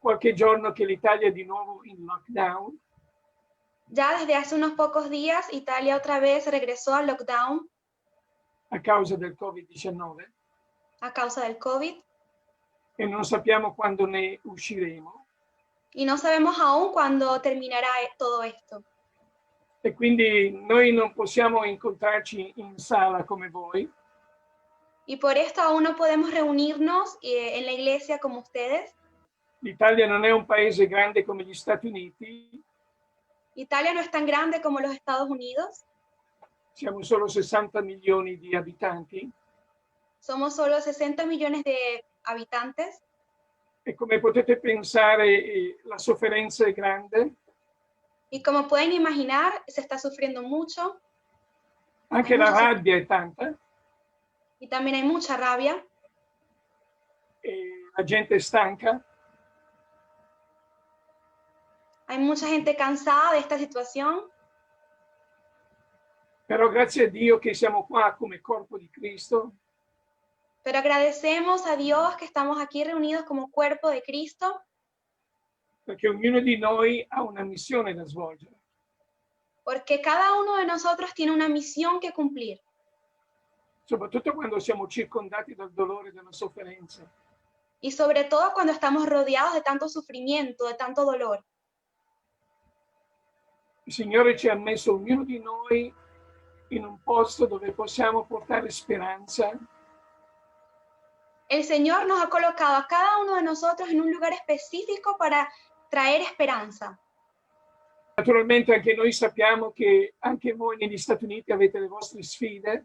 qualche giorno che l'Italia è di nuovo in lockdown. Ya desde hace unos pocos días, Italia otra vez regresó al lockdown A causa del Covid-19 a causa del COVID e non sappiamo quando ne usciremo. y no sabemos aún cuándo terminará todo esto. E quindi noi non possiamo incontrarci in sala come voi. Y por esto aún no podemos reunirnos en la iglesia como ustedes. L'Italia non è un paese grande come gli Stati Uniti. Italia no es tan grande como los Estados Unidos. Siamo solo 60 milioni di abitanti. Somos solo 60 millones de habitantes. E come potete pensare, la sofferenza è grande. Y como pueden imaginar, se está sufriendo mucho. Anche la rabbia è tanta. Y también hay mucha rabia. E la gente è stanca. Hay mucha gente cansada de esta situación. Però grazie a Dio che siamo qua come corpo di Cristo. Pero agradecemos a Dios que estamos aquí reunidos como cuerpo de Cristo. Perché ognuno di noi ha una missione da svolgere. Porque cada uno de nosotros tiene una misión que cumplir. Soprattutto quando siamo circondati dal dolore e dalla sofferenza. Y sobre todo cuando estamos rodeados de tanto sufrimiento, de tanto dolor. Il Signore ci ha messo ognuno di noi in un posto dove possiamo portare speranza. El Señor nos ha colocado a cada uno de nosotros en un lugar específico para traer esperanza. Naturalmente anche noi sappiamo che anche voi negli Stati Uniti avete le vostre sfide.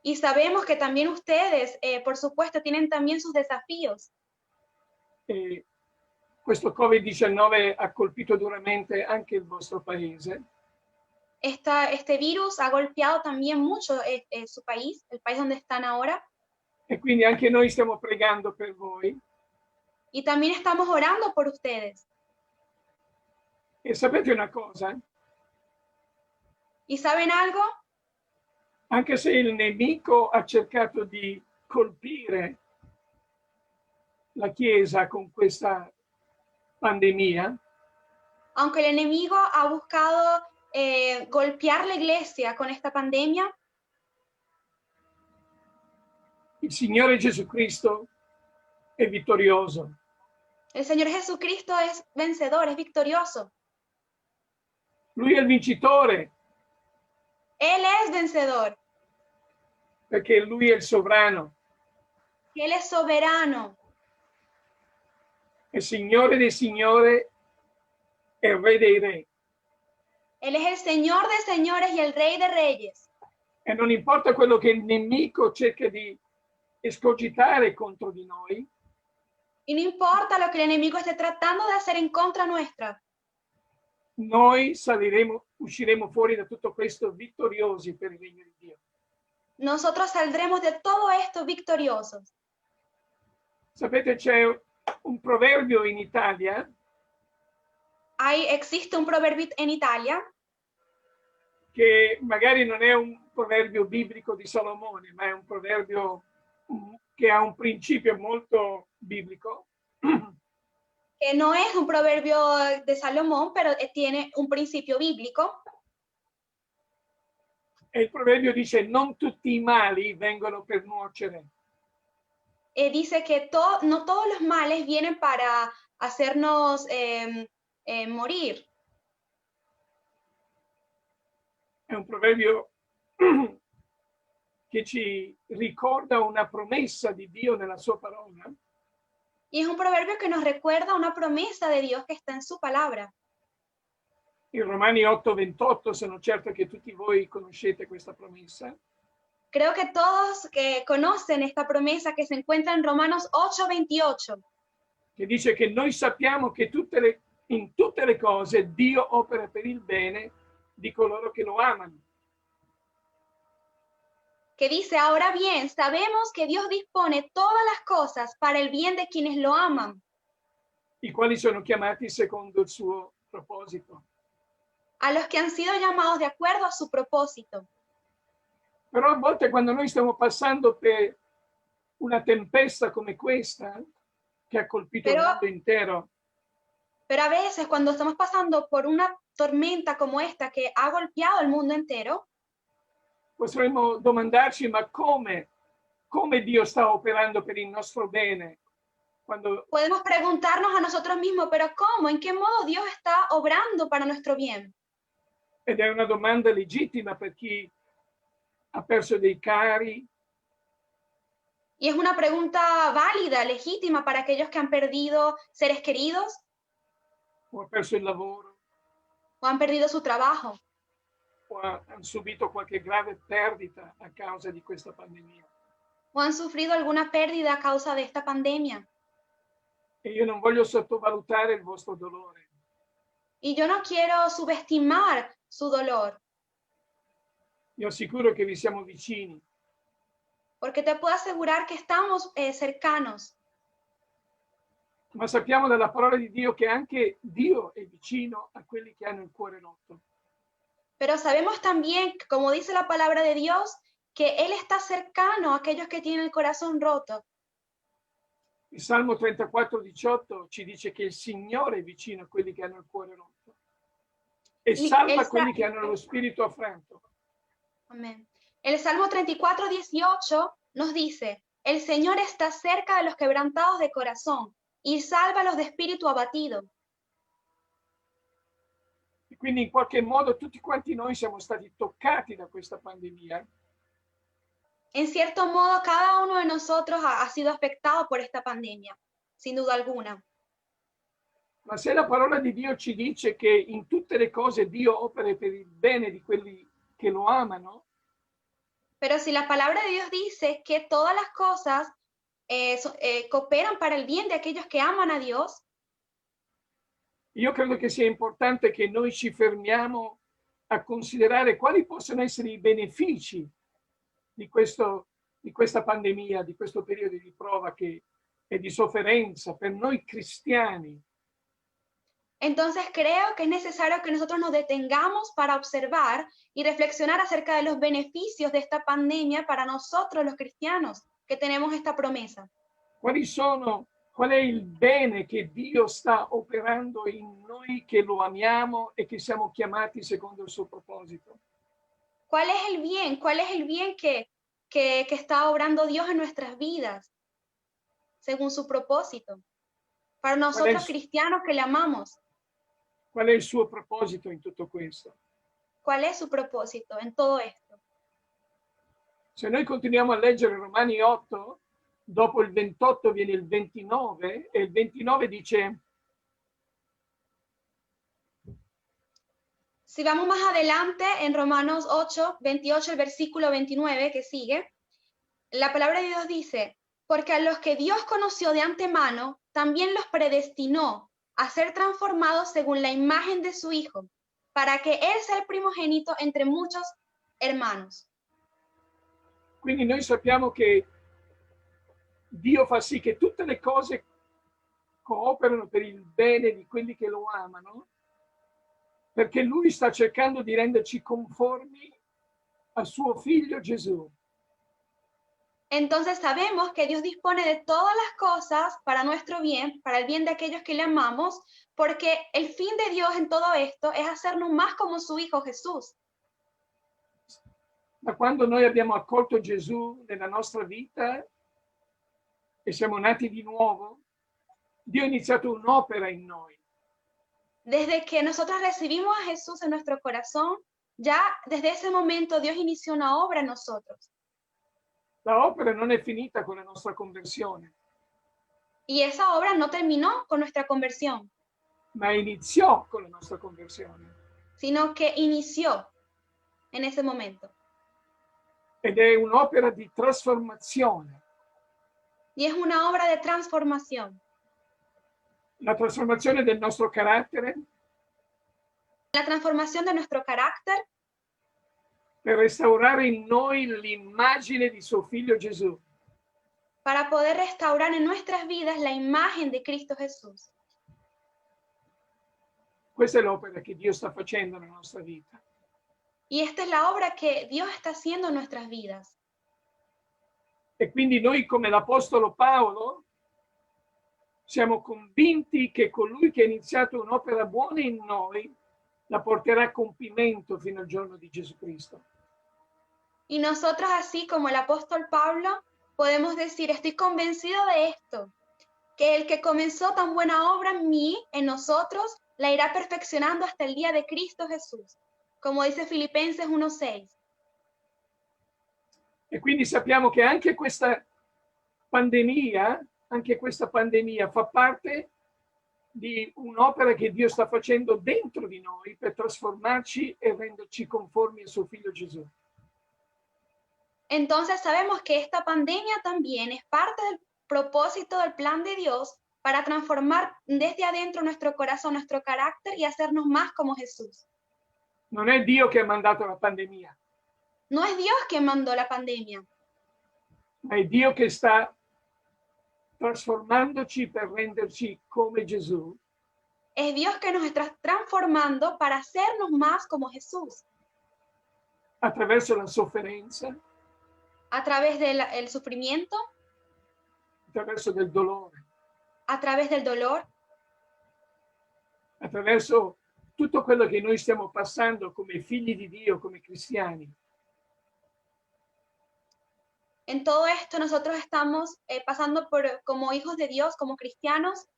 Y sabemos que también ustedes, por supuesto, tienen también sus desafíos. Questo Covid-19 ha colpito duramente anche il vostro paese. Este virus ha golpeado también mucho su país, el país donde están ahora. E quindi anche noi stiamo pregando per voi. Y también estamos orando por ustedes. E sapete una cosa? ¿Y saben algo? Anche se il nemico ha cercato di colpire la Chiesa con questa pandemia, aunque el enemigo ha buscado golpear la iglesia con esta pandemia, il Signore Gesù Cristo è vittorioso. el Señor Jesucristo es vencedor, es victorioso. Lui è il vincitore. Él es vencedor. Perché lui è il sovrano. Él es soberano. È Signore dei signori e il Re dei re. Él es el Señor de señores y el Rey de reyes. E non importa quello che il nemico cerca di escogitare contro di noi. Y no importa lo que el enemigo esté tratando de hacer en contra nuestra. Noi usciremo fuori da tutto questo vittoriosi per il regno di Dio. Nosotros saldremos de todo esto victoriosos. Sapete, c'è un proverbio in Italia. Existe un proverbio en Italia. Che magari non è un proverbio biblico di Salomone, ma è un proverbio che ha un principio molto biblico. Que no es un proverbio de Salomón, pero tiene un principio bíblico. E il proverbio dice: non tutti i mali vengono per nuocere. Dice que no todos los males vienen para hacernos morir. È un proverbio che ci ricorda una promessa di Dio nella sua parola. Y es un proverbio que nos recuerda una promesa de Dios que está en su palabra. In Romani 8:28, sono certo che tutti voi conoscete questa promessa. Creo que todos conocen esta promesa que se encuentra en Romanos 8:28. Che dice che noi sappiamo che in tutte le cose Dio opera per il bene di coloro che lo amano. Que dice: ahora bien, sabemos que Dios dispone todas las cosas para el bien de quienes lo aman. I quali sono chiamati secondo il suo proposito. A los que han sido llamados de acuerdo a su propósito. Però a volte quando noi stiamo passando per una tempesta come questa, che ha colpito il Pero- mondo intero, Pero a veces cuando estamos pasando por una tormenta como esta que ha golpeado el mundo entero, potremmo domandarci ma come Dio sta operando per il nostro bene quando podemos preguntarnos a nosotros mismos, pero ¿cómo? ¿En qué modo Dios está obrando para nuestro bien? ed è una domanda legittima per chi ha perso dei cari, Y es una pregunta válida, legítima para aquellos que han perdido seres queridos o ha perso il lavoro, o han perdido su trabajo o hanno subito qualche grave perdita a causa di questa pandemia. o han sufrido alguna pérdida a causa de esta pandemia. E io non voglio sottovalutare il vostro dolore, Y yo no quiero subestimar su dolor, vi assicuro che vi siamo vicini, porque te puedo asegurar que estamos cercanos. ma sappiamo dalla parola di Dio che anche Dio è vicino a quelli che hanno il cuore rotto. Pero sabemos también, como dice la palabra de Dios, que Él está cercano a aquellos que tienen el corazón roto. Il Salmo 34,18 ci dice che il Signore è vicino a quelli che hanno il cuore rotto e salva quelli che hanno lo spirito affranto. Amén. El Salmo 34:18 nos dice, el Señor está cerca de los quebrantados de corazón y salva a los de espíritu abatido. E quindi in qualche modo tutti quanti noi siamo stati toccati da questa pandemia. En cierto modo, cada uno de nosotros ha sido afectado por esta pandemia, sin duda alguna. Ma se la parola di Dio ci dice che in tutte le cose Dio opera per il bene di quelli che lo amano, Pero si la palabra de Dios dice que todas las cosas cooperan para el bien de aquellos que aman a Dios, io credo che sia importante che noi ci fermiamo a considerare quali possono essere i benefici di questa pandemia, di questo periodo di prova e di sofferenza per noi cristiani. entonces creo que es necesario que nosotros nos detengamos para observar y reflexionar acerca de los beneficios de esta pandemia para nosotros los cristianos que tenemos esta promesa. Qual è il bene che Dio sta operando in noi che lo amiamo e che siamo chiamati secondo il suo proposito? ¿Cuál es el bien? ¿Cuál es el bien que está obrando Dios en nuestras vidas según su propósito? Para nosotros cristianos que le amamos. Qual è il suo proposito in tutto questo? ¿Cuál es su propósito en todo esto? Se noi continuiamo a leggere Romani 8, dopo il 28 viene il 29 e il 29 dice: si vamos más adelante en Romanos 8, 28, el versículo 29 que sigue, la palabra de Dios dice, porque a los que Dios conoció de antemano, también los predestinó a ser transformados según la imagen de su Hijo, para que Él sea el primogénito entre muchos hermanos. Quindi noi sappiamo che Dio fa sì che tutte le cose cooperano per il bene di quelli che lo amano, perché Lui sta cercando di renderci conformi al suo Figlio Gesù. Entonces sabemos que Dios dispone de todas las cosas para nuestro bien, para el bien de aquellos que le amamos, porque el fin de Dios en todo esto es hacernos más como su Hijo Jesús. Da quando noi abbiamo accolto Gesù nella nostra vita e siamo nati di nuovo, Dio ha iniziato un'opera in noi. Desde que nosotros recibimos a Jesús en nuestro corazón, ya desde ese momento Dios inició una obra en nosotros. La opera non è finita con la nostra conversione, Y esa obra no terminó con nuestra conversión, ma iniziò con la nostra conversione. sino que inició en ese momento. Ed è un'opera di trasformazione. Y es una obra de transformación. La trasformazione del nostro carattere, La transformación de nuestro carácter per restaurare in noi l'immagine di suo Figlio Gesù. para poder restaurar en nuestras vidas la imagen de Cristo Jesús. Questa è l'opera che Dio sta facendo nella nostra vita. Y esta es la obra que Dios está haciendo en nuestras vidas. E quindi noi, come l'Apostolo Paolo, siamo convinti che colui che ha iniziato un'opera buona in noi la porterà a compimento fino al giorno di Gesù Cristo. Y nosotros, así como el apóstol Pablo, podemos decir, estoy convencido de esto, que el que comenzó tan buena obra en mí, en nosotros, la irá perfeccionando hasta el día de Cristo Jesús, como dice Filipenses 1:6. E quindi sappiamo che anche questa pandemia fa parte di un'opera che Dio sta facendo dentro di noi per trasformarci e renderci conformi a suo figlio Gesù. Entonces sabemos que esta pandemia también es parte del propósito del plan de Dios para transformar desde adentro nuestro corazón, nuestro carácter y hacernos más como Jesús. Non è Dio che ha mandato la pandemia, No es Dios quien mandó la pandemia, ma è Dio che sta trasformandoci per renderci come Gesù es Dios que nos está transformando para hacernos más como Jesús, attraverso la sofferenza, a través del sufrimiento, attraverso del dolore, a través del dolor, attraverso tutto quello che noi stiamo passando come figli di Dio, come cristiani. En todo esto nosotros estamos pasando como hijos de Dios, como cristianos,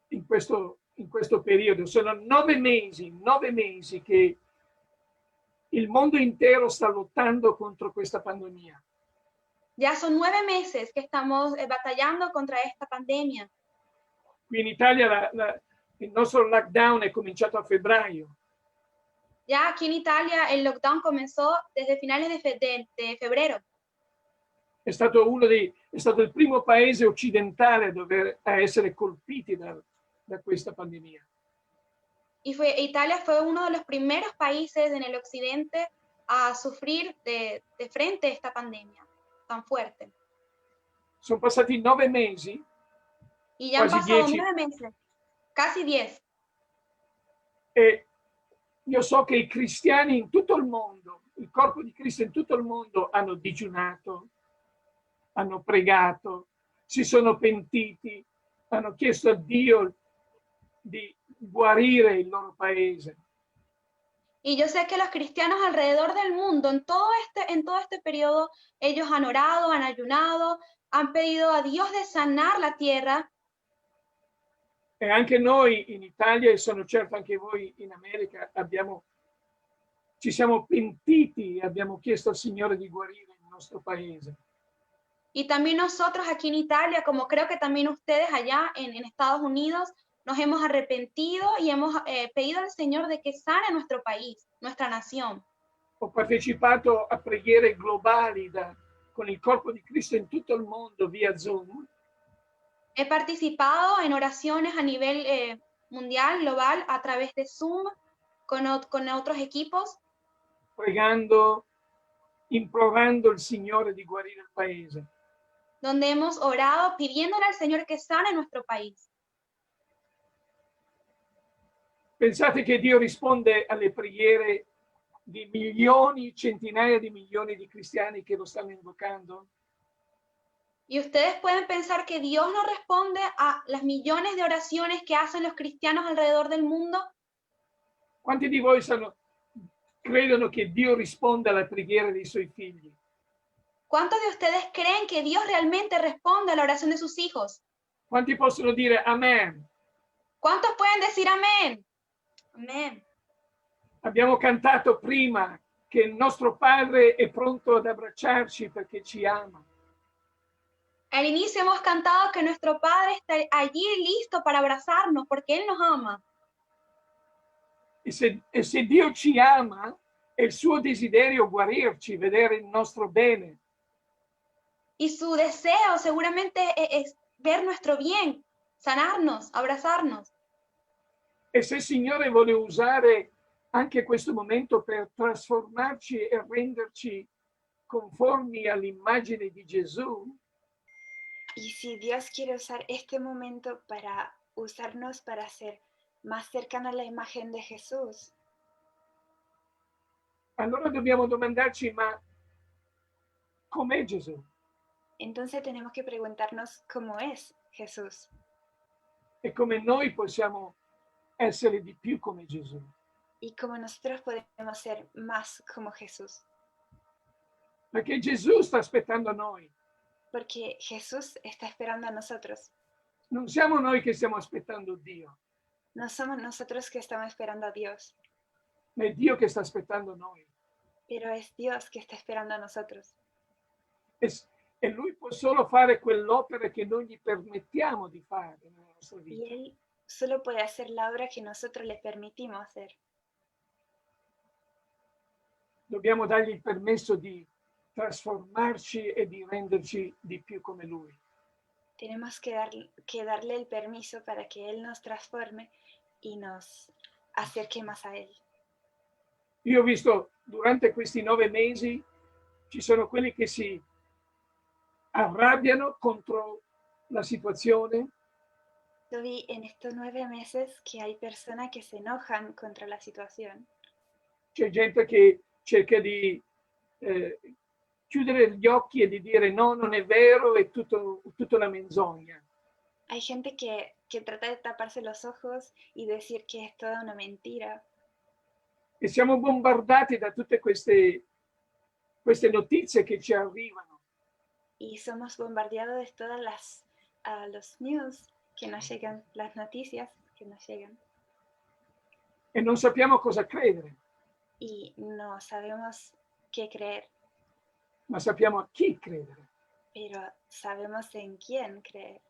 In questo periodo. Sono 9 mesi che il mondo intero sta lottando contro questa pandemia. ya son 9 meses que estamos batallando contra esta pandemia. Qui in Italia il nostro lockdown è cominciato a febbraio. Ya aquí en Italia el lockdown comenzó desde finales de febrero. È stato il primo paese occidentale a essere colpiti da questa pandemia. Italia fue uno de los primeros países en el occidente a sufrir de frente esta pandemia tan fuerte. Sono passati 9 mesi, Y ya han quasi pasado 10, 9 meses, casi 10. e io so che i cristiani in tutto il mondo, il corpo di Cristo in tutto il mondo hanno digiunato, hanno pregato, si sono pentiti, hanno chiesto a Dio di guarire il loro paese. Y yo sé que los cristianos alrededor del mundo, en todo este periodo, ellos han orado, han ayunado, han pedido a Dios de sanar la tierra. E anche noi in Italia, e sono certo anche voi in America, ci siamo pentiti e abbiamo chiesto al Signore di guarire il nostro paese. Y también nosotros aquí en Italia, como creo que también ustedes allá en Estados Unidos, nos hemos arrepentido y hemos pedido al Señor de que sane nuestro país, nuestra nación. Ho partecipato a preghiere globali con il corpo di Cristo in tutto il mondo via Zoom. He participado en oraciones a nivel mundial, global, a través de Zoom, con otros equipos. Pregando, implorando il Signore di guarire il paese. Donde hemos orado pidiéndole al Señor que sane nuestro país. Pensate che Dio risponde alle preghiere di milioni, centinaia di milioni di cristiani che lo stanno invocando? Y ustedes pueden pensar que Dios no responde a las millones de oraciones que hacen los cristianos alrededor del mundo. Quanti di voi credono che Dio risponda alla preghiera dei suoi figli? ¿Cuántos de ustedes creen que Dios realmente responde a la oración de sus hijos? Quanti possono dire amen? ¿Cuántos pueden decir amén? Amén. Abbiamo cantato prima che il nostro Padre è pronto ad abbracciarci perché ci ama. Al inicio hemos cantado que nuestro Padre está allí listo para abrazarnos porque Él nos ama. E se Dio ci ama, è il suo desiderio guarirci, vedere il nostro bene. Y su deseo seguramente es ver nuestro bien, sanarnos, abrazarnos. E se il Signore vuole usare anche questo momento per trasformarci e renderci conformi all'immagine di Gesù, Y si Dios quiere usar este momento para usarnos para ser más cercanos a la imagen de Jesús, allora dobbiamo domandarci, ma com'è Gesù? entonces tenemos que preguntarnos cómo es. Jesús e come noi possiamo essere di più come Gesù. y cómo nosotros podemos ser más como Jesús. Perché Gesù sta aspettando a noi. Porque Jesús está esperando a nosotros. Non siamo noi che stiamo aspettando Dio, No somos nosotros que estamos esperando a Dios, ma è Dio che sta aspettando noi. pero es Dios que está esperando a nosotros. E Lui può solo fare quell'opera che noi gli permettiamo di fare nella nostra Y vita. Él solo puede hacer la obra que nosotros le permitimos hacer. Dobbiamo dargli il permesso di trasformarci e di renderci di più come Lui. Tenemos que darle el permiso para que Él nos transforme y nos acerque más a Él. Io ho visto durante questi 9 mesi, ci sono quelli che si arrabbiano contro la situazione, Yo vi en estos 9 meses que hay personas que se enojan contra la situación. c'è gente che cerca di chiudere gli occhi e di dire no, non è vero, è tutta una menzogna. Hay gente que trata de taparse los ojos y decir que es toda una mentira. E siamo bombardati da tutte queste notizie che ci arrivano. Y somos bombardeados de todas los news que nos llegan, las noticias que nos llegan. E non sappiamo cosa credere, Y no sabemos qué creer, ma sappiamo a chi credere. pero sabemos en quién creer.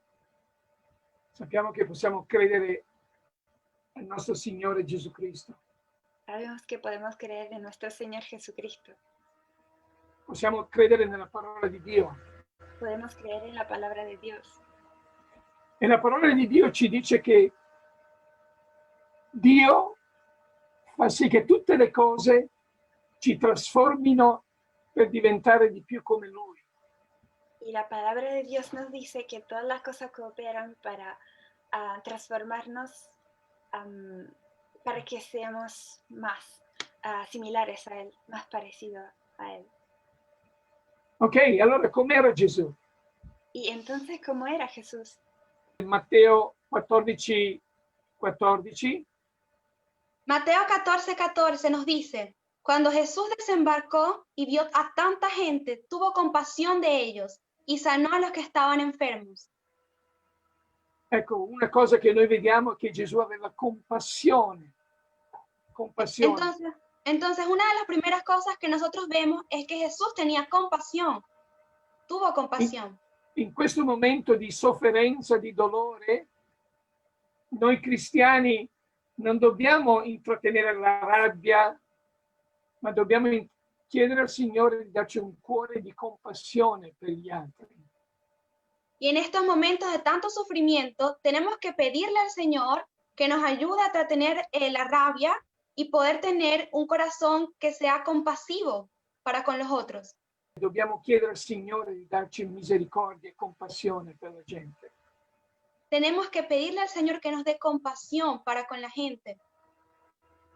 Sappiamo che possiamo credere al nostro Signore Gesù Cristo. Sabemos que podemos creer en nuestro Señor Jesucristo. Possiamo credere nella parola di Dio. Podemos creer en la palabra de Dios. E la parola di Dio ci dice che Dio fa sì che tutte le cose ci trasformino per diventare di più come Lui. Y la palabra de Dios nos dice que todas las cosas cooperan para transformarnos, para que seamos más similares a Él, más parecidos a Él. Ok, allora com'era Gesù? Y entonces, ¿cómo era Jesús? Matteo 14, 14. Mateo 14:14 nos dice, cuando Jesús desembarcó y vio a tanta gente, tuvo compasión de ellos y sanó a los que estaban enfermos. Ecco, una cosa che noi vediamo è che Gesù aveva compassione. Compassione. Entonces, una de las primeras cosas que nosotros vemos es que Jesús tenía compasión, tuvo compasión. In questo momento di sofferenza, di dolore, noi cristiani non dobbiamo intrattenere la rabbia, ma dobbiamo chiedere al Signore di darci un cuore di compassione per gli altri. Y en estos momentos de tanto sufrimiento, tenemos que pedirle al Señor que nos ayude a tener la rabia y poder tener un corazón que sea compasivo para con los otros. Dobbiamo chiedere al Signore di darci misericordia e compassione per la gente. Tenemos que pedirle al Señor que nos dé compasión para con la gente.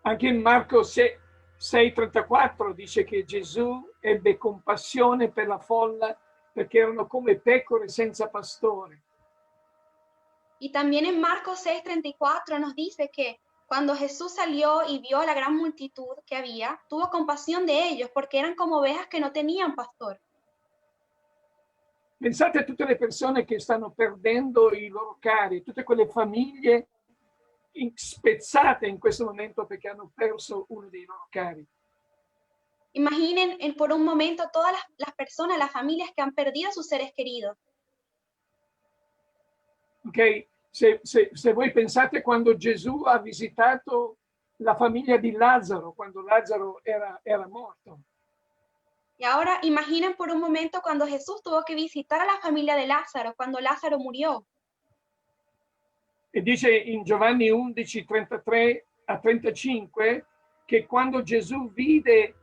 Anche in Marco 6,34 dice che Gesù ebbe compassione per la folla perché erano come pecore senza pastore. Y también en Marcos 6:34 nos dice que cuando Jesús salió y vio a la gran multitud que había, tuvo compasión de ellos porque eran como ovejas que no tenían pastor. Pensate a tutte le persone che stanno perdendo i loro cari, tutte quelle famiglie spezzate in questo momento perché hanno perso uno dei loro cari. Imaginen por un momento todas las personas, las familias que han perdido a sus seres queridos. Ok? Se voi pensate quando Gesù ha visitato la famiglia di Lazzaro, quando Lazzaro era morto. Y ahora imaginen por un momento cuando Jesús tuvo que visitar a la familia de Lázaro, cuando Lázaro murió. E dice in Giovanni 11, 33 a 35, che quando Gesù vide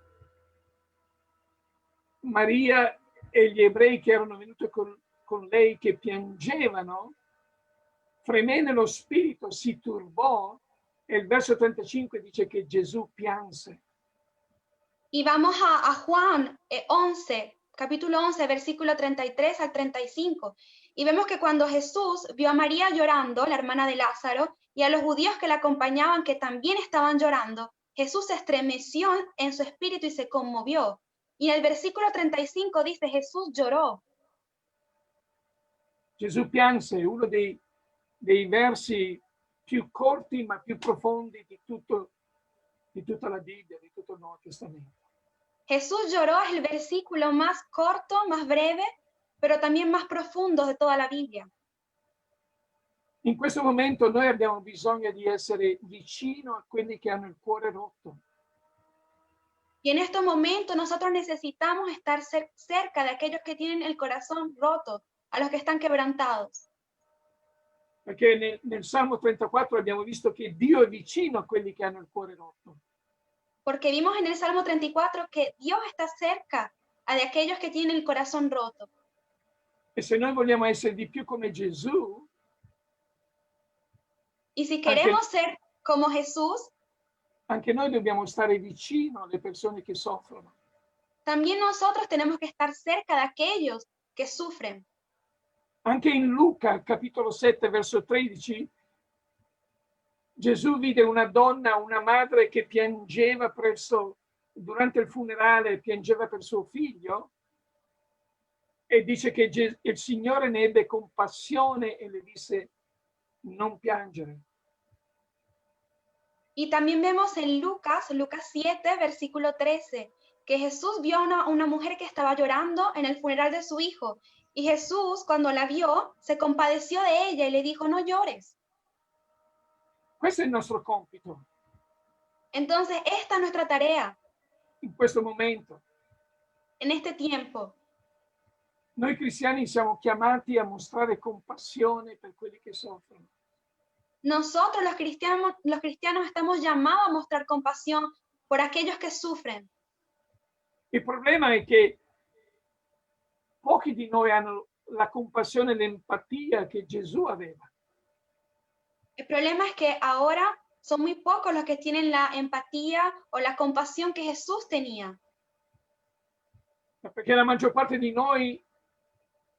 Maria e gli ebrei che erano venuti con lei che piangevano, fremé nello spirito, si turbò, e il verso 35 dice che Gesù pianse. Y vamos a Juan 11, capítulo 11, versículo 33 al 35. Y vemos que cuando Jesús vio a María llorando, la hermana de Lázaro, y a los judíos que la acompañaban que también estaban llorando, Jesús se estremeció en su espíritu y se conmovió. Y en el versículo 35 dice, Jesús lloró. Gesù pianse, uno dei versi più corti ma più profondi di tutta la Bibbia, di tutto il Nuovo Testamento. Jesús lloró es el versículo más corto, más breve, pero también más profundo de toda la Biblia. In questo momento noi abbiamo bisogno di essere vicino a quelli che hanno il cuore rotto. Y en estos momentos nosotros necesitamos estar cerca de aquellos que tienen el corazón roto, a los que están quebrantados. Perché nel Salmo 34 abbiamo visto che Dio è vicino a quelli che hanno il cuore rotto. Porque vimos en el Salmo 34 que Dios está cerca a de aquellos que tienen el corazón roto. E se noi vogliamo essere di più come Gesù, Y si queremos ser como Jesús, anche noi dobbiamo stare vicino alle persone che soffrono. también nosotros tenemos que estar cerca de aquellos que sufren. Anche in Luca, capitolo 7, verso 13, Gesù vide una donna, una madre che piangeva durante il funerale, piangeva per suo figlio, e dice che il Signore ne ebbe compassione e le disse, non piangere. Y también vemos en Lucas 7, versículo 13, que Jesús vio a una mujer que estaba llorando en el funeral de su hijo. Y Jesús, cuando la vio, se compadeció de ella y le dijo, no llores. Questo è il nostro compito. Entonces, esta es nuestra tarea In questo momento. en este tiempo. Noi cristiani siamo chiamati a mostrare compassione per quelli che soffrono. Nosotros los cristianos estamos llamados a mostrar compasión por aquellos que sufren. Il problema è che pochi di noi hanno la compassione e l'empatia che Gesù aveva. El problema es que ahora son muy pocos los que tienen la empatía o la compasión que Jesús tenía. Perché la maggior parte di noi,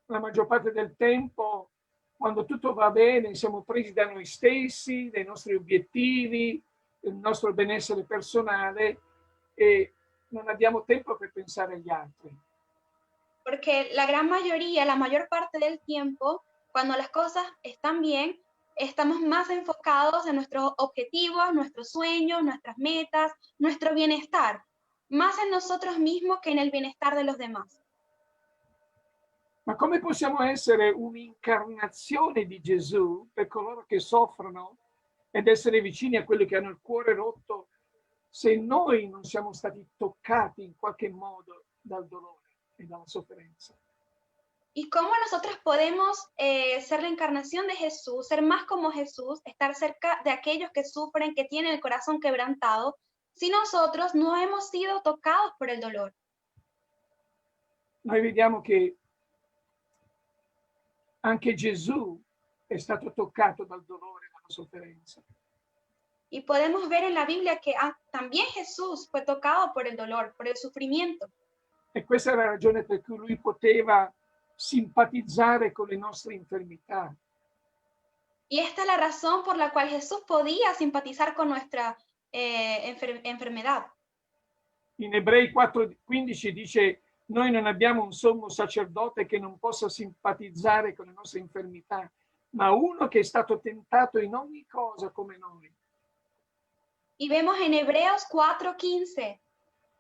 la maggior parte del tempo, quando tutto va bene, siamo presi da noi stessi, dai nostri obiettivi, del nostro benessere personale e non abbiamo tempo per pensare agli altri. Porque la gran mayoría, la mayor parte del tiempo, cuando las cosas están bien, estamos más enfocados en nuestros objetivos, nuestros sueños, nuestras metas, nuestro bienestar, más en nosotros mismos que en el bienestar de los demás. Ma come possiamo essere un'incarnazione di Gesù per coloro che soffrono ed essere vicini a quelli che hanno il cuore rotto se noi non siamo stati toccati in qualche modo dal dolore e dalla sofferenza? ¿Y cómo nosotros podemos ser la encarnación de Jesús, ser más como Jesús, estar cerca de aquellos que sufren, que tienen el corazón quebrantado, si nosotros no hemos sido tocados por el dolor? Noi vediamo che anche Gesù è stato toccato dal dolore e dalla sofferenza. Y podemos ver en la Biblia que también Jesús fue tocado por el dolor, por el sufrimiento. E questa è la ragione per cui lui poteva simpatizzare con le nostre infermità. Y esta es la razón por la cual Jesús podía simpatizar con nuestra enfermedad. In Ebrei 4:15 dice: noi non abbiamo un sommo sacerdote che non possa simpatizzare con le nostre infermità, ma uno che è stato tentato in ogni cosa come noi. Y vemos en Hebreos 4:15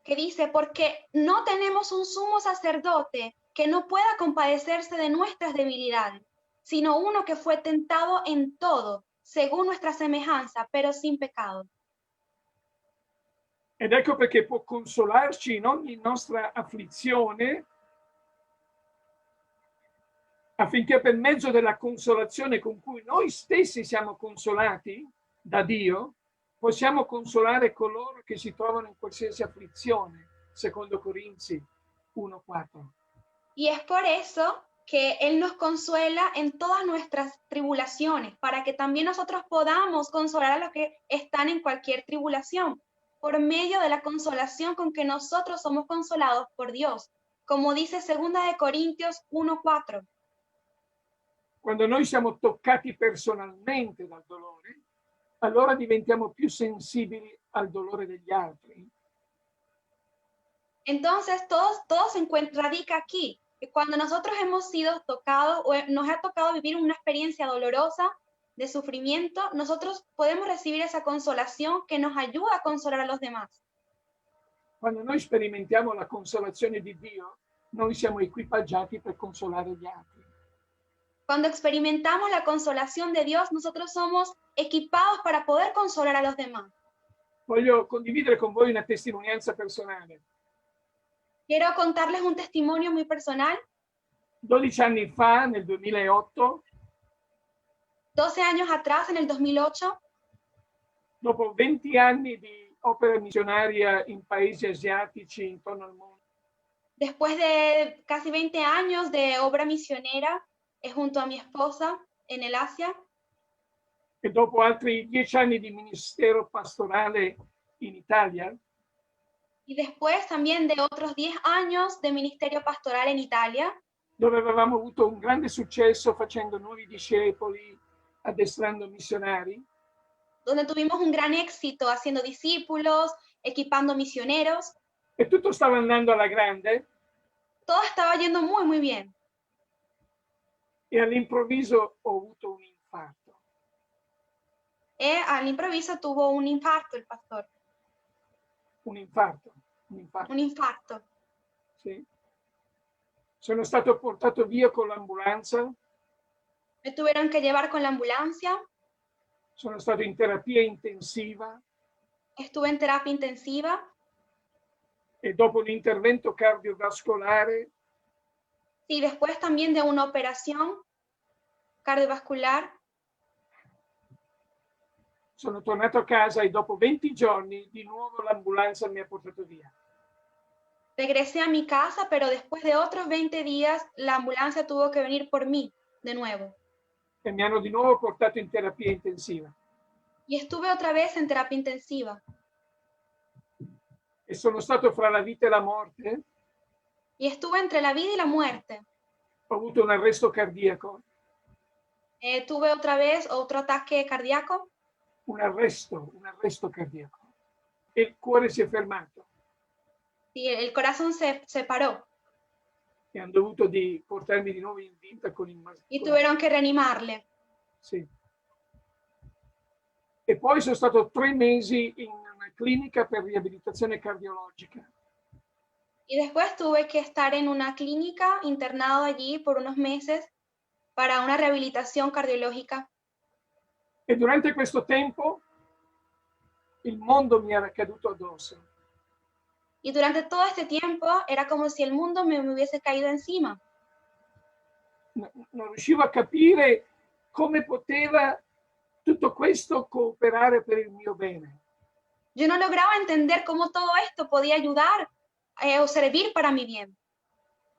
que dice, porque no tenemos un sumo sacerdote que no pueda compadecerse de nuestras debilidades, sino uno que fue tentado en todo, según nuestra semejanza, pero sin pecado. Ed ecco perché può consolarci in ogni nostra afflizione, affinché per mezzo della consolazione con cui noi stessi siamo consolati da Dio, possiamo consolare coloro che si trovano in qualsiasi afflizione, secondo Corinzi 1:4. Y es por eso que Él nos consuela en todas nuestras tribulaciones, para que también nosotros podamos consolar a los que están en cualquier tribulación, por medio de la consolación con que nosotros somos consolados por Dios. como dice 2 Corintios 1:4. Quando noi siamo toccati personalmente dal dolore, allora diventiamo più sensibili al dolore degli altri. Entonces, todo se radica aquí, que cuando nosotros hemos sido tocados o nos ha tocado vivir una experiencia dolorosa de sufrimiento, nosotros podemos recibir esa consolación que nos ayuda a consolar a los demás. Quando noi sperimentiamo la consolazione di Dio, noi siamo equipaggiati per consolare gli altri. Cuando experimentamos la consolación de Dios, nosotros somos equipados para poder consolar a los demás. Voglio condividere con voi una testimonianza personale. Quiero contarles un testimonio muy personal. 12 anni fa, nel 2008, 12 años atrás, en el 2008, dopo 20 anni di opera missionaria in paesi asiatici intorno al mondo, después de casi 20 años de obra misionera junto a mi esposa en el Asia, e dopo altri 10 anni di ministero pastorale in Italia, y después también de otros 10 años de ministerio pastoral en Italia, dove avevamo avuto un grande successo facendo nuovi discepoli, addestrando missionari, donde tuvimos un gran éxito haciendo discípulos, equipando misioneros, e tutto stava andando alla grande, todo estaba yendo muy, muy bien. e all'improvviso ho avuto un infarto. Al improviso tuvo un infarto el pastor, Un infarto. un infarto. Sì. Sono stato portato via con l'ambulanza, Me tuvieron que llevar con la ambulancia, sono stato in terapia intensiva estuve en terapia intensiva e dopo l'intervento cardiovascolare y después también de una operación cardiovascular. sono tornato a casa e dopo 20 giorni di nuovo l'ambulanza mi ha portato via. Regresé a mi casa, pero después de otros 20 días la ambulancia tuvo que venir por mí de nuevo. E mi hanno di nuovo portato in terapia intensiva. Y estuve otra vez en terapia intensiva. E sono stato fra la vita e la morte. Y estuve entre la vida y la muerte. Ho avuto un arresto cardiaco. Tuve otra vez otro ataque cardíaco. Un arresto cardiaco. E il cuore si è fermato. Y el corazón se paró. E hanno dovuto portarmi di nuovo in vita con il Y tuvieron que reanimarle. Sì. E poi sono stato 3 mesi in una clinica per riabilitazione cardiologica. Y después tuve que estar en una clínica internado allí por unos meses para una rehabilitación cardiológica. E durante questo tempo il mondo mi era caduto addosso. Y durante todo este tiempo era como si el mundo me hubiese caído encima. Non riuscivo a capire come poteva tutto questo cooperare per il mio bene. Yo no lograba entender cómo todo esto podía ayudar o servir para mi bien.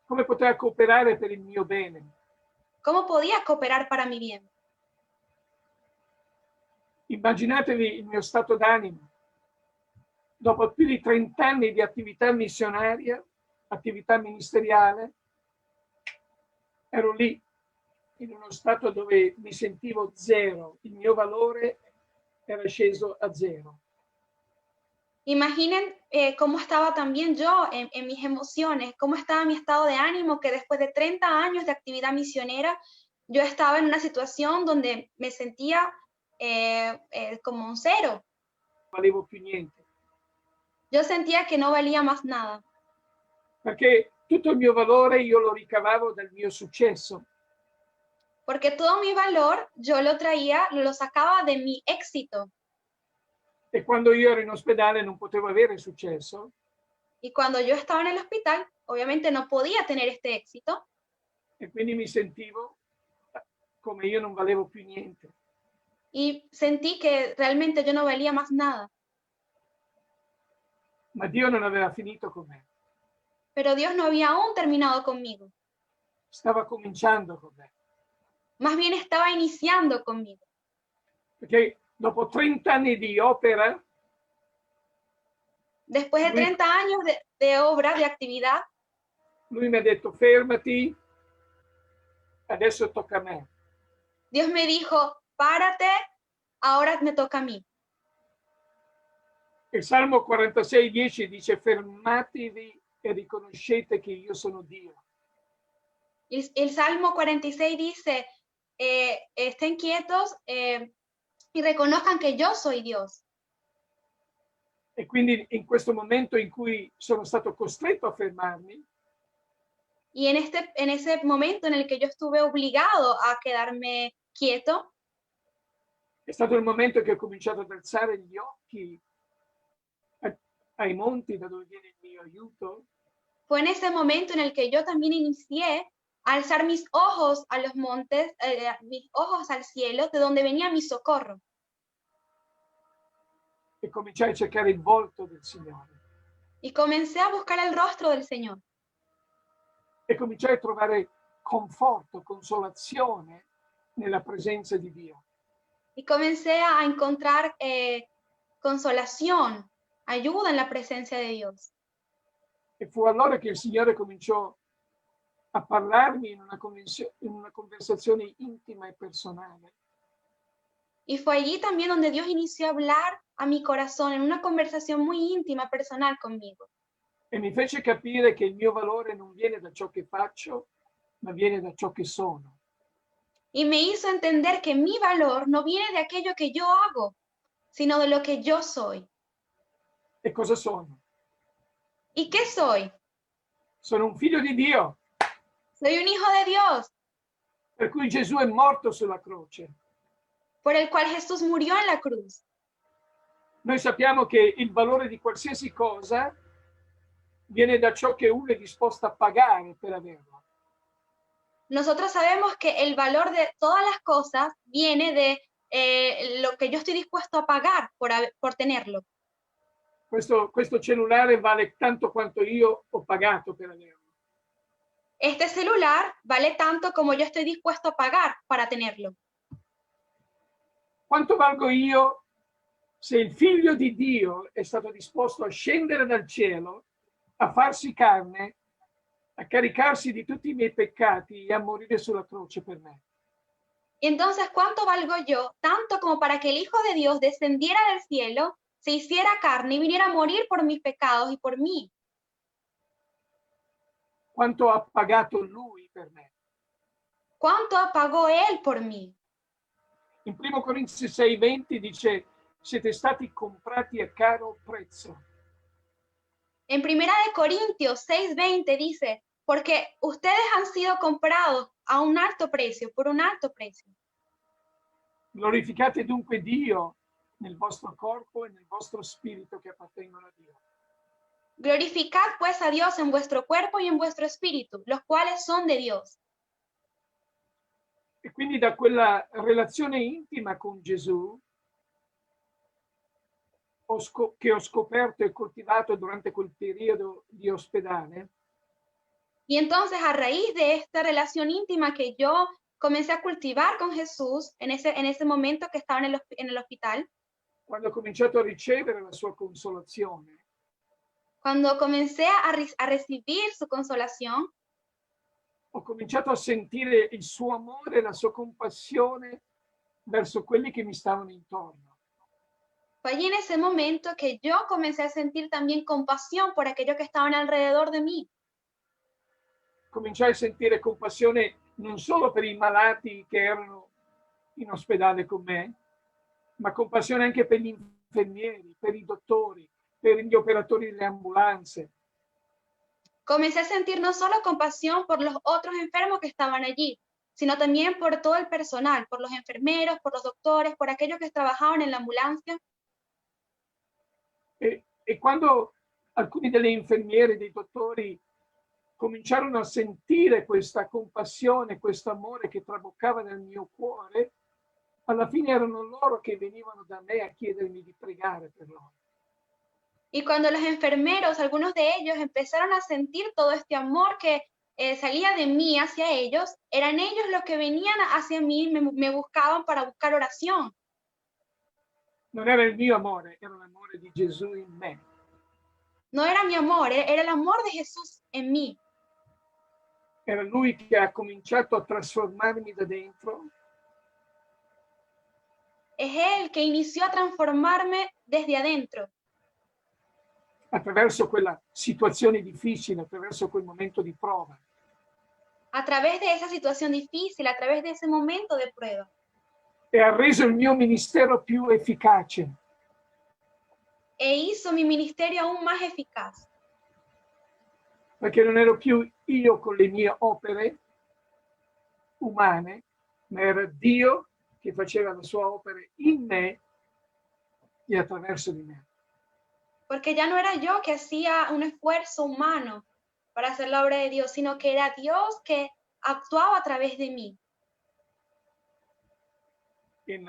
Come poteva cooperare per il mio bene. ¿Cómo podía cooperar para mi bien? Immaginatevi il mio stato d'animo. Dopo più di 30 anni di attività missionaria, attività ministeriale, ero lì in uno stato dove mi sentivo zero, il mio valore era sceso a zero. Imaginen cómo estaba también yo en mis emociones, cómo estaba mi estado de ánimo, que después de 30 años de actividad misionera, yo estaba en una situación donde me sentía como un cero. Non valevo più niente. Yo sentía que no valía más nada. Perché tutto il mio valore io lo ricavavo dal mio successo. Porque todo mi valor yo lo sacaba de mi éxito. E quando io ero in ospedale non potevo avere successo. Y cuando yo estaba en el hospital, obviamente no podía tener este éxito. E quindi mi sentivo come io non valevo più niente. Y sentí que realmente yo no valía más nada. Ma Dio non aveva finito con me. Pero Dios no había aún terminado conmigo. Stava cominciando con me. Más bien estaba iniciando conmigo. Perché dopo 30 anni di opera, Después de 30 años de obra, de actividad, lui mi ha detto fermati, adesso tocca a me. Dios me dijo, párate, ahora me toca a mí. Il Salmo 46:10 dice fermatevi e riconoscete che io sono Dio. El Salmo 46 dice, estén quietos y reconozcan que yo soy Dios. E quindi in questo momento in cui sono stato costretto a fermarmi, Y en ese momento en el que yo estuve obligado a quedarme quieto, è stato il momento che ho cominciato ad alzare gli occhi ai monti da dove viene il mio aiuto, fue en ese momento en el que yo también inicié a alzar mis ojos a los montes, mis ojos al cielo, de donde venía mi socorro. e cominciai a cercare il volto del Signore. Y comencé a buscar el rostro del Señor. E cominciai a trovare conforto, consolazione nella presenza di Dio. Y comencé a encontrar consolación, ayuda en la presencia de Dios. E fu allora che il Signore cominciò a parlarmi in una conversazione intima e personale. Y fue allí también donde Dios inició a hablar a mi corazón en una conversación muy íntima, personal conmigo. E mi fece capire che il mio valore non viene da ciò che faccio, ma viene da ciò che sono. Y me hizo entender que mi valor no viene de aquello que yo hago, sino de lo que yo soy. E cosa sono? ¿Y qué soy? Sono un figlio di Dio, Soy un hijo de Dios, per cui Gesù è morto sulla croce. por el cual Jesús murió en la cruz. Noi sappiamo che il valore di qualsiasi cosa viene da ciò che uno è disposto a pagare per averlo. Nosotros sabemos que el valor de todas las cosas viene de lo que yo estoy dispuesto a pagar por tenerlo. Questo cellulare vale tanto quanto io ho pagato per averlo. Este celular vale tanto como yo estoy dispuesto a pagar para tenerlo. Quanto valgo io se il figlio di Dio è stato disposto a scendere dal cielo, a farsi carne, a caricarsi di tutti i miei peccati e a morire sulla croce per me? Y entonces, ¿cuánto valgo yo? Tanto como para que el Hijo de Dios descendiera del cielo, se hiciera carne y viniera a morir por mis pecados y por mí. Quanto ha pagato lui per me? ¿Cuánto pagó Él por mí? In 1 Corinzi 6:20 dice siete stati comprati a caro prezzo. En 1 Corintios 6:20 dice, porque ustedes han sido comprados a un alto precio, por un alto precio. Glorificate dunque Dio nel vostro corpo e nel vostro spirito che appartengono a Dio. Glorificad pues a Dios en vuestro cuerpo y en vuestro espíritu, los cuales son de Dios. E quindi da quella relazione intima con Gesù che ho scoperto e coltivato durante quel periodo di ospedale, Y entonces, a raíz de esta relación íntima que yo comencé a cultivar con Jesús en ese momento que estaba en el hospital, quando ho cominciato a ricevere la sua consolazione, cuando comencé a recibir su consolación, ho cominciato a sentire il suo amore e la sua compassione verso quelli che mi stavano intorno. fue allí en ese momento que yo comencé a sentir también compasión por aquellos que estaban alrededor de mí. Cominciai a sentire compassione non solo per i malati che erano in ospedale con me, ma compassione anche per gli infermieri, per i dottori, per gli operatori delle ambulanze. Comencé a sentir no solo compasión por los otros enfermos que estaban allí, sino también por todo el personal, por los enfermeros, por los doctores, por aquellos que trabajaban en la ambulancia. E quando alcuni degli infermieri, dei dottori cominciarono a sentire questa compassione, questo amore che traboccava nel mio cuore, alla fine erano loro che venivano da me a chiedermi di pregare per loro. Y cuando los enfermeros, algunos de ellos, empezaron a sentir todo este amor que salía de mí hacia ellos, eran ellos los que venían hacia mí, me buscaban para buscar oración. Non era il mio amore, era l'amore di Gesù in me. No era mi amor, era el amor de Jesús en mí. Era lui che ha cominciato a trasformarmi da dentro. Es Él que inició a transformarme desde adentro, Attraverso quella situazione difficile, attraverso quel momento di prova. a través de esa situación difícil, a través de ese momento de prueba. E ha reso il mio ministero più efficace. E hizo mi ministerio aún más eficaz, Perché non ero più io con le mie opere umane, ma era Dio che faceva la sua opera in me e attraverso di me. porque ya no era yo que hacía un esfuerzo humano para hacer la obra de Dios, sino que era Dios que actuaba a través de mí. In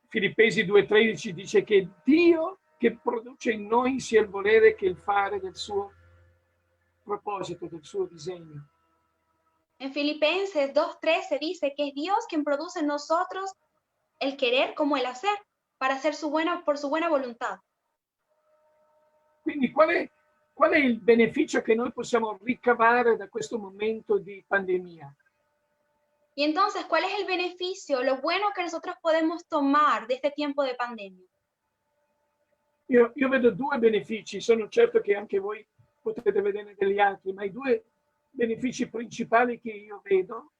Filippesi 2,13 dice che Dio che produce in noi sia il volere che il fare del suo proposito, del suo disegno. En Filipenses 2:13 dice que es Dios quien produce en nosotros el querer como el hacer, para hacer por su buena voluntad. Quindi qual è il beneficio che noi possiamo ricavare da questo momento di pandemia? Y entonces, ¿cuál es el beneficio, lo bueno que nosotros podemos tomar de este tiempo de pandemia? Io vedo due benefici, sono certo che anche voi potete vedere degli altri, ma i due benefici principali che io vedo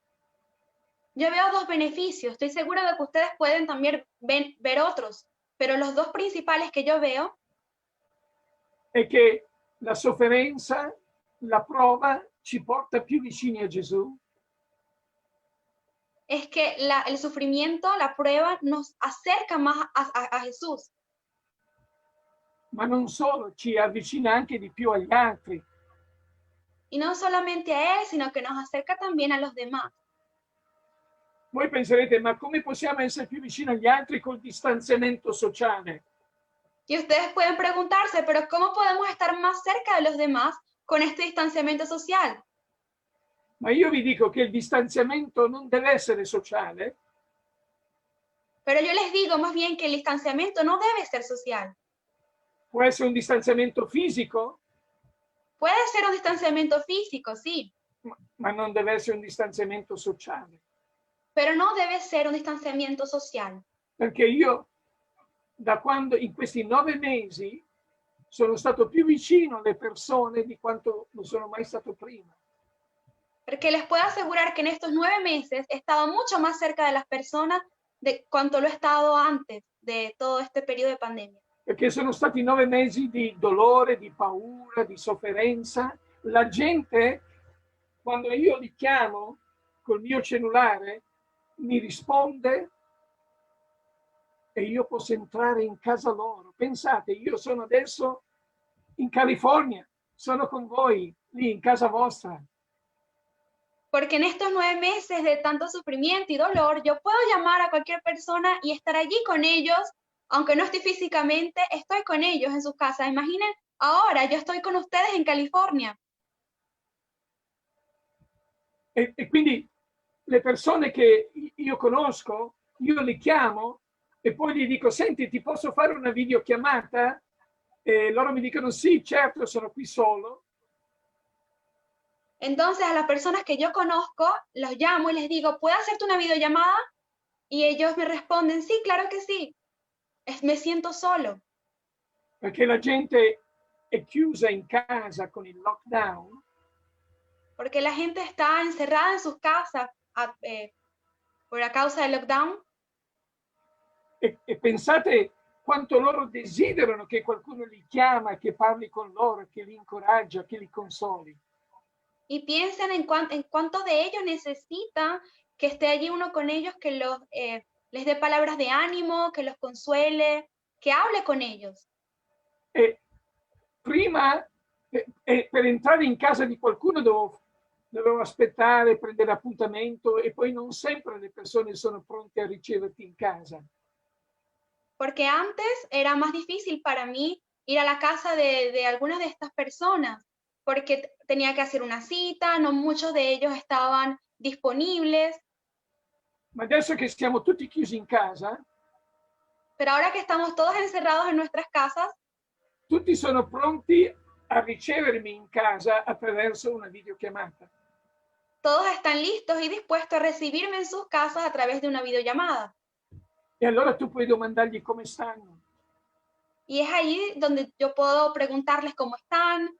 Yo veo dos beneficios, estoy segura de que ustedes pueden también ver otros, pero los dos principales que yo veo è che la sofferenza, la prova ci porta più vicini a Gesù es que el sufrimiento, la prueba, nos acerca más a Jesús. ma non solo, ci avvicina anche di più agli altri. Y no solamente a Él, sino que nos acerca también a los demás. Voi penserete, ma come possiamo essere più vicini agli altri col distanziamento sociale? Y ustedes pueden preguntarse, pero ¿cómo podemos estar más cerca de los demás con este distanciamiento social? Ma io vi dico che il distanziamento non deve essere sociale, Pero yo les digo más bien que el distanciamiento no debe ser social. può essere un distanziamento fisico, Puede ser un distanciamiento físico, sí, ma non deve essere un distanziamento sociale. pero no debe ser un distanciamiento social. Perché io, da quando in questi 9 mesi, sono stato più vicino alle persone di quanto non sono mai stato prima. Porque les puedo asegurar que en estos 9 meses he estado mucho más cerca de las personas de cuanto lo he estado antes de todo este periodo de pandemia. Perché sono stati 9 mesi di dolore, di paura, di sofferenza. La gente, quando io li chiamo col mio cellulare, mi risponde e io posso entrare in casa loro. Pensate, io sono adesso in California, sono con voi, lì in casa vostra. Porque en estos 9 meses de tanto sufrimiento y dolor, yo puedo llamar a cualquier persona y estar allí con ellos, aunque no estoy físicamente, estoy con ellos en sus casas. Imaginen, ahora yo estoy con ustedes en California. E quindi le persone che io conosco, io li chiamo e poi gli dico, senti, ti posso fare una videochiamata? E loro mi dicono, sì, certo, sono qui solo. Entonces a las personas que yo conozco, los llamo y les digo, ¿puedo hacerte una videollamada? Y ellos me responden, sí, claro que sí. Me siento solo. Perché la gente è chiusa in casa con il lockdown. Porque la gente está encerrada en sus casas por la causa del lockdown. E pensate quanto loro desiderano che qualcuno li chiama, che parli con loro, che li incoraggia, che li consoli. Y piensen en cuántos de ellos necesitan que esté allí uno con ellos, que les dé palabras de ánimo, que los consuele, que hable con ellos. E prima, per entrare in casa di qualcuno dovevo aspettare, prendere appuntamento e poi non sempre le persone sono pronte a riceverti in casa. Porque antes era más difícil para mí ir a la casa de algunas de estas personas, porque tenía que hacer una cita, no muchos de ellos estaban disponibles. Ma adesso che siamo tutti chiusi in casa, pero ahora que estamos todos encerrados en nuestras casas, tutti sono pronti a ricevermi in casa attraverso una videochiamata. todos están listos y dispuestos a recibirme en sus casas a través de una videollamada. E allora tu puoi domandargli come stanno. Y es allí donde yo puedo preguntarles cómo están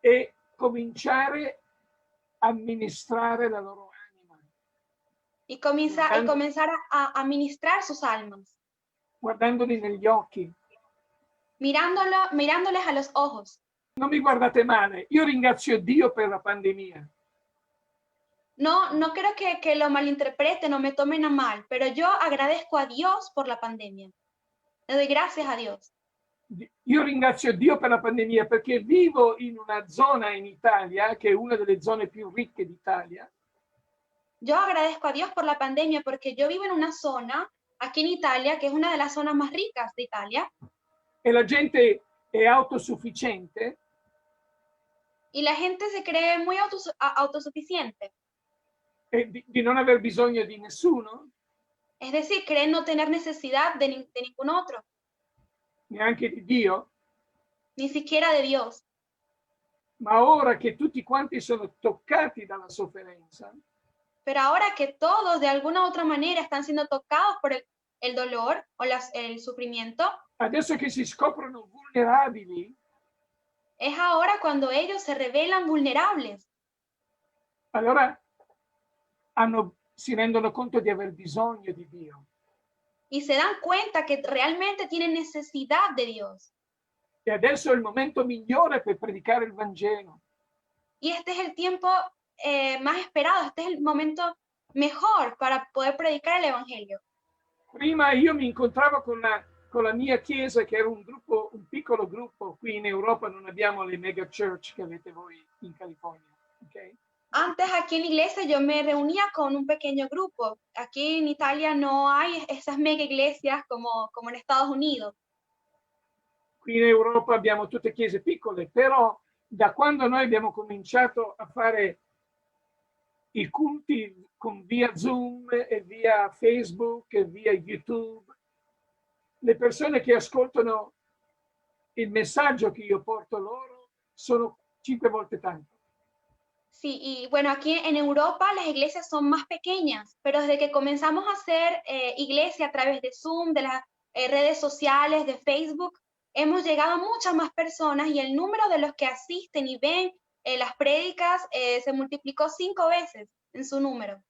E cominciare a ministrare la loro anima, y comenzar a ministrar sus almas, guardandoli negli occhi. mirándoles a los ojos. Non mi guardate male, io ringrazio Dio per la pandemia. No creo que lo malinterpreten o me tomen a mal, pero yo agradezco a Dios por la pandemia. Le doy gracias a Dios. Io ringrazio Dio per la pandemia perché vivo in una zona in Italia, che è una delle zone più ricche d'Italia, Yo agradezco a Dios por la pandemia porque yo vivo en una zona aquí en Italia, que es una de las zonas más ricas de Italia, e la gente è autosufficiente y la gente se cree muy autosuficiente. e di non aver bisogno di nessuno, Es decir, creen no tener necesidad de ningún otro, neanche di Dio, ni siquiera de Dios. ma ora che tutti quanti sono toccati dalla sofferenza, Pero ahora que todos de alguna u otra manera están siendo tocados por el dolor o el sufrimiento, adesso che si scoprono vulnerabili, es ahora cuando ellos se revelan vulnerables. allora si rendono conto di aver bisogno di Dio. Y se dan cuenta que realmente tienen necesidad de Dios. E adesso è il momento migliore per predicare il Vangelo. Y este es el tiempo más esperado, este es el momento mejor para poder predicar el Evangelio. Prima io mi incontravo con la mia chiesa, che era un piccolo gruppo. Qui in Europa non abbiamo le mega church che avete voi in California. Okay? Antes aquí en la iglesia yo me reunía con un pequeño grupo. Aquí en Italia no hay esas mega iglesias como en Estados Unidos. Qui in Europa abbiamo tutte chiese piccole, però da quando noi abbiamo cominciato a fare i culti via Zoom e via Facebook e via YouTube, le persone che ascoltano il messaggio che io porto loro sono 5 volte tanto. Sí, y bueno, aquí en Europa las iglesias son más pequeñas, pero desde que comenzamos a hacer iglesia a través de Zoom, de las redes sociales, de Facebook, hemos llegado a muchas más personas y el número de los que asisten y ven las prédicas se multiplicó 5 veces en su número.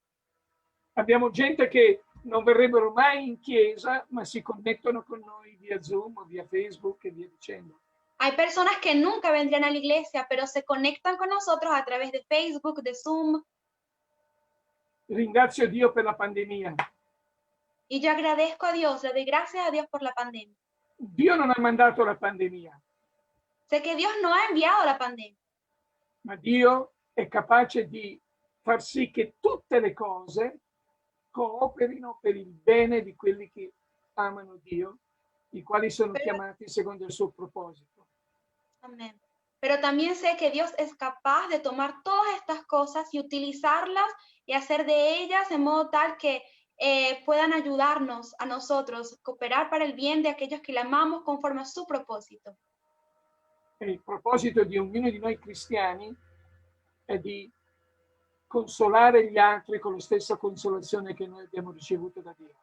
Abbiamo gente che non verrebbero mai in chiesa, ma si connettono con noi via Zoom o via Facebook e via dicendo. Hay personas que nunca vendrían a la iglesia, pero se conectan con nosotros a través de Facebook, de Zoom. Ringrazio Dio per la pandemia. Y yo agradezco a Dios, le doy gracias a Dios por la pandemia. Dio non ha mandato la pandemia, Sé que Dios no ha enviado la pandemia, ma Dio è capace di far sì che tutte le cose cooperino per il bene di quelli che amano Dio, i quali sono chiamati secondo il suo proposito. amén. Pero también sé que Dios es capaz de tomar todas estas cosas y utilizarlas y hacer de ellas en modo tal que puedan ayudarnos a nosotros, cooperar para el bien de aquellos que le amamos conforme a su propósito. E il proposito di ognuno di noi cristiani è di consolare gli altri con la stessa consolazione che noi abbiamo ricevuto da Dio.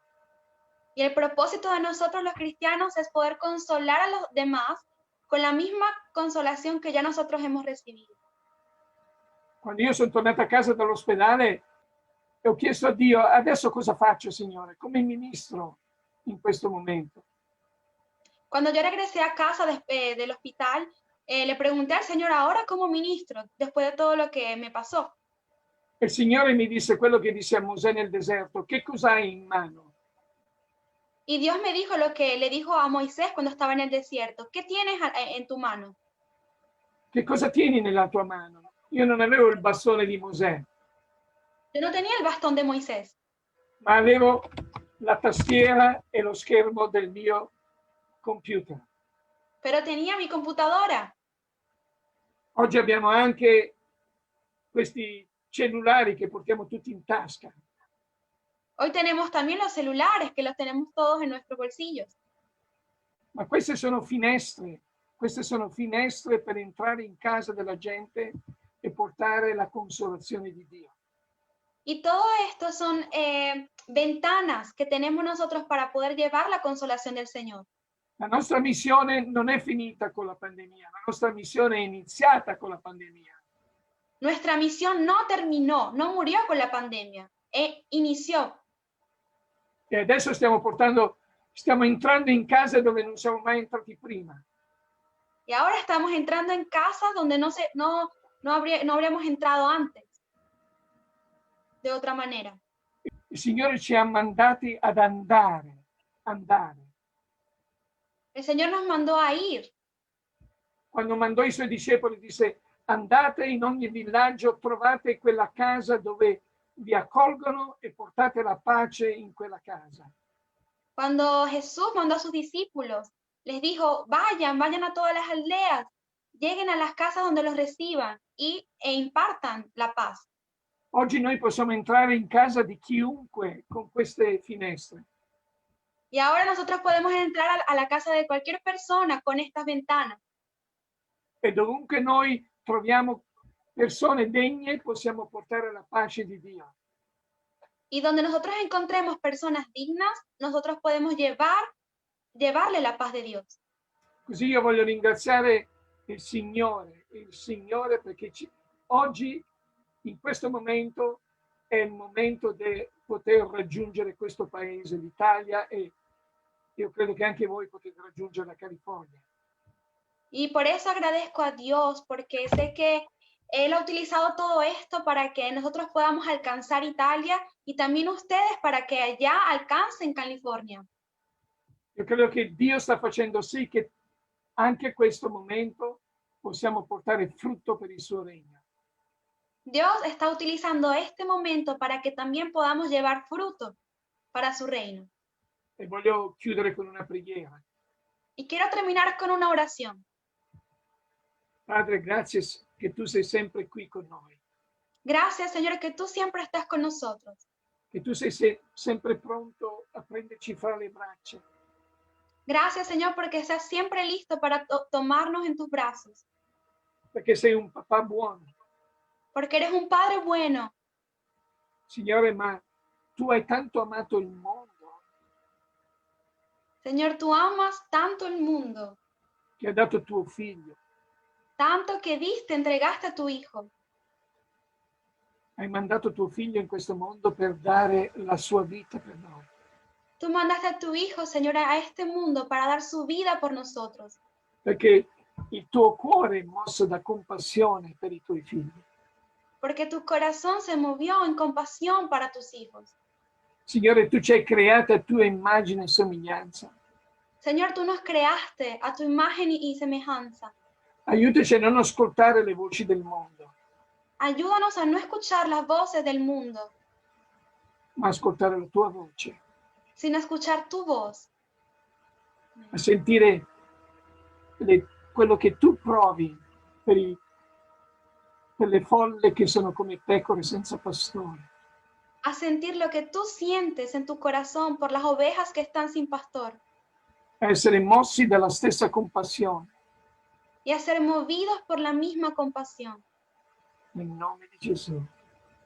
Y el propósito de nosotros los cristianos es poder consolar a los demás con la misma consolación que ya nosotros hemos recibido. Quando io sono tornato a casa dall'ospedale, ho chiesto a Dio, adesso cosa faccio, Signore? Come ministro in questo momento? Cuando yo regresé a casa del hospital, le pregunté al Señor, ahora cómo ministro, después de todo lo que me pasó. E il Signore mi disse quello che disse a Mosè nel deserto, che cos'hai in mano? Y Dios me dijo lo que le dijo a Moisés cuando estaba en el desierto. ¿Qué tienes en tu mano? Che cosa tieni nella tua mano? Io non avevo il bastone di Mosè, Yo no tenía el bastón de Moisés, ma avevo la tastiera e lo schermo del mio computer. pero tenía mi computadora. Oggi abbiamo anche questi cellulari che portiamo tutti in tasca. Hoy tenemos también los celulares, que los tenemos todos en nuestros bolsillos. Ma queste sono finestre per entrare in casa della gente e portare la consolazione di Dio. Y todo esto son ventanas que tenemos nosotros para poder llevar la consolación del Señor. La nostra missione non è finita con la pandemia, la nostra missione è iniziata con la pandemia. Nuestra misión no terminó, no murió con la pandemia, inició. E adesso stiamo entrando in case dove non siamo mai entrati prima. Y ahora estamos entrando en casas donde no habríamos entrado antes, de otra manera. Il Signore ci ha mandati ad andare. El Señor nos mandó a ir. Quando mandò i suoi discepoli disse: andate in ogni villaggio, trovate quella casa dove vi accolgono e portate la pace in quella casa. Cuando Jesús mandó a sus discípulos, les dijo, vayan a todas las aldeas, lleguen a las casas donde los reciban e impartan la paz. Oggi noi possiamo entrare in casa di chiunque con queste finestre. Y ahora nosotros podemos entrar a la casa de cualquier persona con estas ventanas. E dovunque noi troviamo persone degne, possiamo portare la pace di Dio. Y donde nosotros encontremos personas dignas, nosotros podemos llevarle la paz de Dios. Così io voglio ringraziare il Signore perché oggi, in questo momento, è il momento di poter raggiungere questo paese, l'Italia, e io credo che anche voi potete raggiungere la California. Y por eso agradezco a Dios, porque sé que Él ha utilizado todo esto para que nosotros podamos alcanzar Italia y también ustedes para que allá alcancen California. Io credo che Dio sta facendo sì che anche in questo momento possiamo portare frutto per il suo regno. Dios está utilizando este momento para que también podamos llevar fruto para su reino. E voglio chiudere con una preghiera. Y quiero terminar con una oración. Padre, grazie che tu sei sempre qui con noi. Gracias, Señor, que tú siempre estás con nosotros. Che tu sei sempre pronto a prenderci fra le braccia. Gracias, Señor, porque estás siempre listo para tomarnos en tus brazos. Perché sei un papà buono. Porque eres un Padre bueno. Signore, ma tu hai tanto amato il mondo. Señor, tú amas tanto el mundo, Che ha dato tuo figlio. tanto que entregaste a tu Hijo. Hai mandato tuo figlio in questo mondo per dare la sua vita per noi. Tú mandaste a tu Hijo, Señor, a este mundo para dar su vida por nosotros. Perché il tuo cuore è mosso da compassione per i tuoi figli. Porque tu corazón se movió en compasión para tus hijos. Signore, tu ci hai creato a tua immagine e somiglianza. Señor, tú nos creaste a tu imagen y semejanza. Aiutaci a non ascoltare le voci del mondo, Ayúdanos a no escuchar las voces del mundo, ma ascoltare la tua voce, sino escuchar tu voz, a sentire quello che tu provi per le folle che sono come pecore senza pastore. a sentir lo que tú sientes en tu corazón por las ovejas que están sin pastor, A essere mossi dalla stessa compassione. y a ser movidos por la misma compasión. Nel nome di Gesù.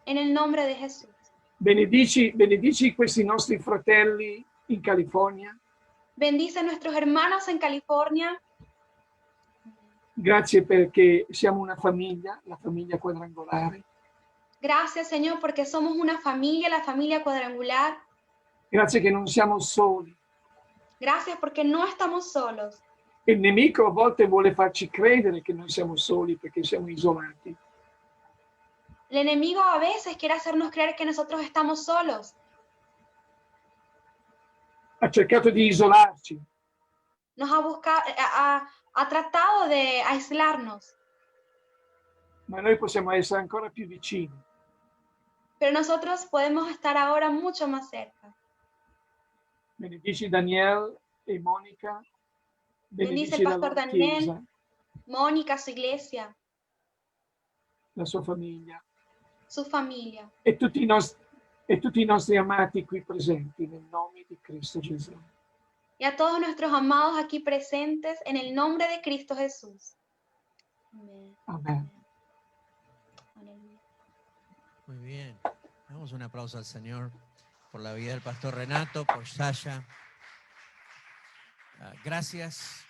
En el nombre de Jesús. Benedici questi nostri fratelli in California. Bendice a nuestros hermanos en California. Grazie perché siamo una famiglia, la famiglia quadrangolare. Gracias, Señor, porque somos una familia, la familia cuadrangular. Grazie che non siamo soli. Gracias porque no estamos solos. Il nemico a volte vuole farci credere che noi siamo soli perché siamo isolati. El enemigo a veces quiere hacernos creer que nosotros estamos solos. Ha cercato di isolarci, Nos ha buscado, ha tratado de aislarnos, ma noi possiamo essere ancora più vicini. pero nosotros podemos estar ahora mucho más cerca. Benedici Daniel e Monica. Bendice Benedici il la pastor loro Daniel, chiesa, Mónica, su iglesia, la sua famiglia su familia, e tutti i nostri amati qui presenti nel nome di Cristo Gesù. y a todos nuestros amados aquí presentes en el nombre de Cristo Jesús. Amén. Amen. Muy bien. Damos un aplauso al Señor por la vida del pastor Renato, por Sasha. Gracias.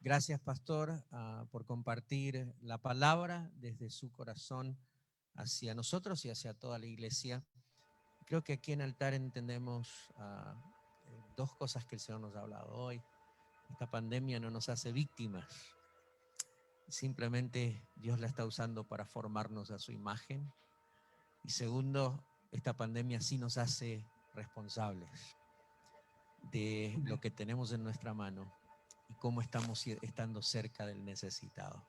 Gracias, pastor, por compartir la palabra desde su corazón hacia nosotros y hacia toda la iglesia. Creo que aquí en Altar entendemos dos cosas que el Señor nos ha hablado hoy. Esta pandemia no nos hace víctimas. Simplemente Dios la está usando para formarnos a su imagen. Y segundo, esta pandemia sí nos hace responsables de lo que tenemos en nuestra mano y cómo estamos estando cerca del necesitado.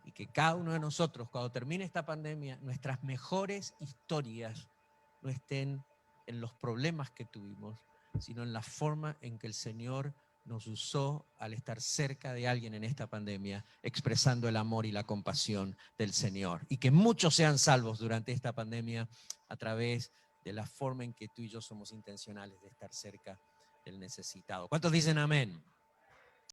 Y que cada uno de nosotros, cuando termine esta pandemia, nuestras mejores historias no estén en los problemas que tuvimos, sino en la forma en que el Señor nos usó al estar cerca de alguien en esta pandemia, expresando el amor y la compasión del Señor. Y que muchos sean salvos durante esta pandemia a través de la forma en que tú y yo somos intencionales de estar cerca del necesitado. ¿Cuántos dicen amén?